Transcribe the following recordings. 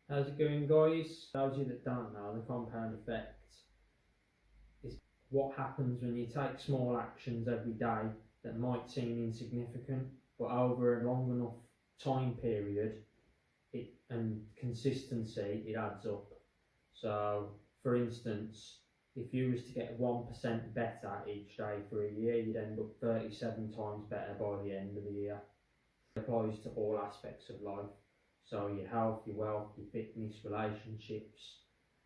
How's it going, guys? Those of you that don't know, the compound effect is what happens when you take small actions every day that might seem insignificant, but over a long enough time period and consistency, it adds up. So, for instance, if you was to get 1% better each day for a year, you'd end up 37 times better by the end of the year. It applies to all aspects of life. So your health, your wealth, your fitness, relationships,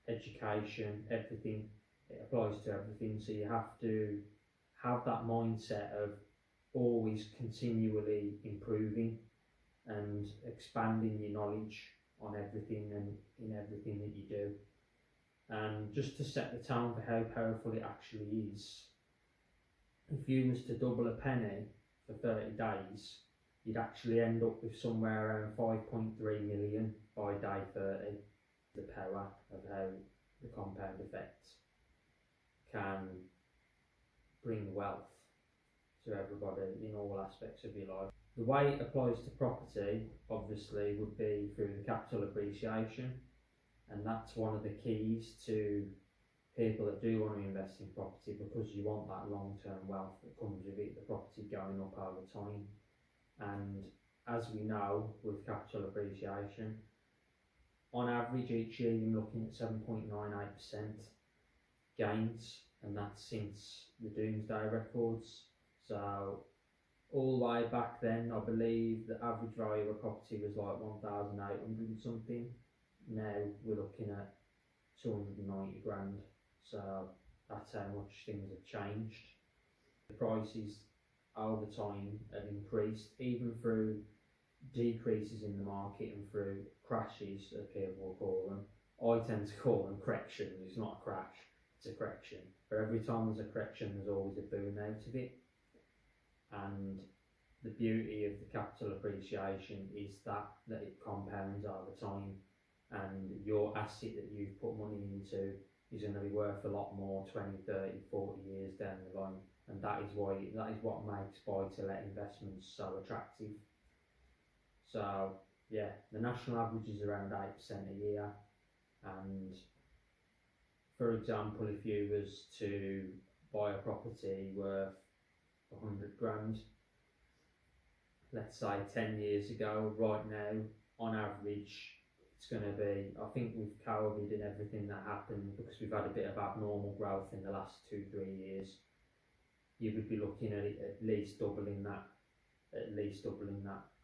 education, everything. It applies to everything. So you have to have that mindset of always continually improving and expanding your knowledge on everything and in everything that you do. And just to set the tone for how powerful it actually is, if you was to double a penny for 30 days, you'd actually end up with somewhere around 5.3 million by day 30. The power of how the compound effect can bring wealth to everybody in all aspects of your life. The way it applies to property, obviously, would be through the capital appreciation, and that's one of the keys to people that do want to invest in property, because you want that long-term wealth that comes with it, the property going up over time. And as we know, with capital appreciation, on average each year you're looking at 7.98% gains, and that's since the Doomsday records. So all the way back then, I believe the average value of a property was like 1,800 and something. Now we're looking at 290 grand. So that's how much things have changed. The prices over time have increased, even through decreases in the market and through crashes, as people will call them. I tend to call them corrections. It's not a crash, it's a correction. For every time there's a correction, there's always a boom out of it. And the beauty of the capital appreciation is that it compounds over time, and your asset that you've put money into is going to be worth a lot more 20, 30, 40 years down the line. And that is what makes buy-to-let investments so attractive. So yeah, the national average is around 8% a year, and for example, if you was to buy a property worth 100 grand, let's say 10 years ago, right now, on average, it's going to be, I think with COVID and everything that happened, because we've had a bit of abnormal growth in the last 2-3 years, you would be looking at it at least doubling that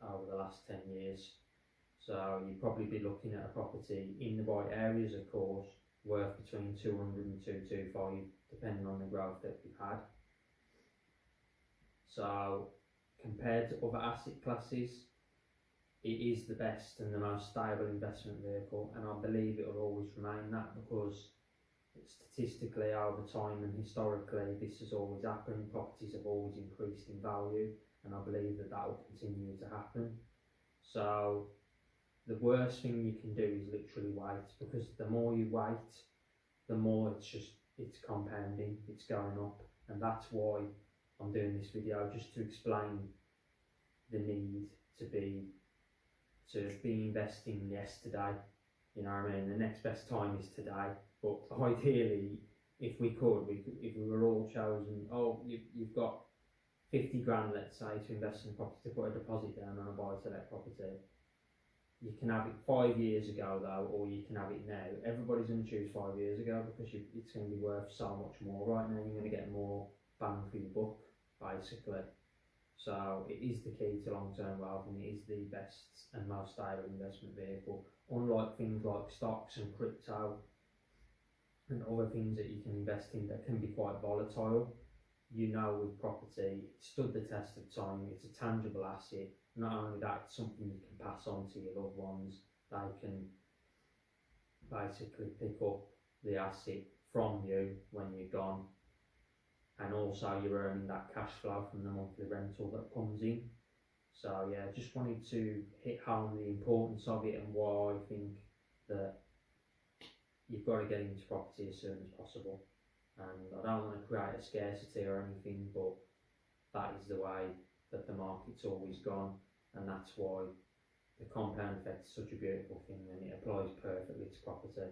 over the last 10 years. So you'd probably be looking at a property in the right areas, of course, worth between 200 and 225, depending on the growth that we've had. So compared to other asset classes, it is the best and the most stable investment vehicle, and I believe it will always remain that, because statistically over time and historically this has always happened. Properties have always increased in value, and I believe that will continue to happen. So the worst thing you can do is literally wait, because the more you wait, the more it's compounding, it's going up. And that's why I'm doing this video, just to explain the need to be investing yesterday. You know what I mean? The next best time is today. But ideally, if we were all chosen, you've got 50 grand, let's say, to invest in property, to put a deposit down on a buy-to-let property. You can have it 5 years ago though, or you can have it now. Everybody's going to choose 5 years ago, because it's going to be worth so much more right now. You're going to get more bang for your buck, basically. So it is the key to long-term wealth, and it is the best and most stable investment vehicle. Unlike things like stocks and crypto and other things that you can invest in that can be quite volatile, you know, with property, it stood the test of time. It's a tangible asset. Not only that, it's something you can pass on to your loved ones. They can basically pick up the asset from you when you're gone, and also you're earning that cash flow from the monthly rental that comes in. So yeah, just wanted to hit home the importance of it, and why I think that you've got to get into property as soon as possible. And I don't want to create a scarcity or anything, but that is the way that the market's always gone, and that's why the compound effect is such a beautiful thing and it applies perfectly to property.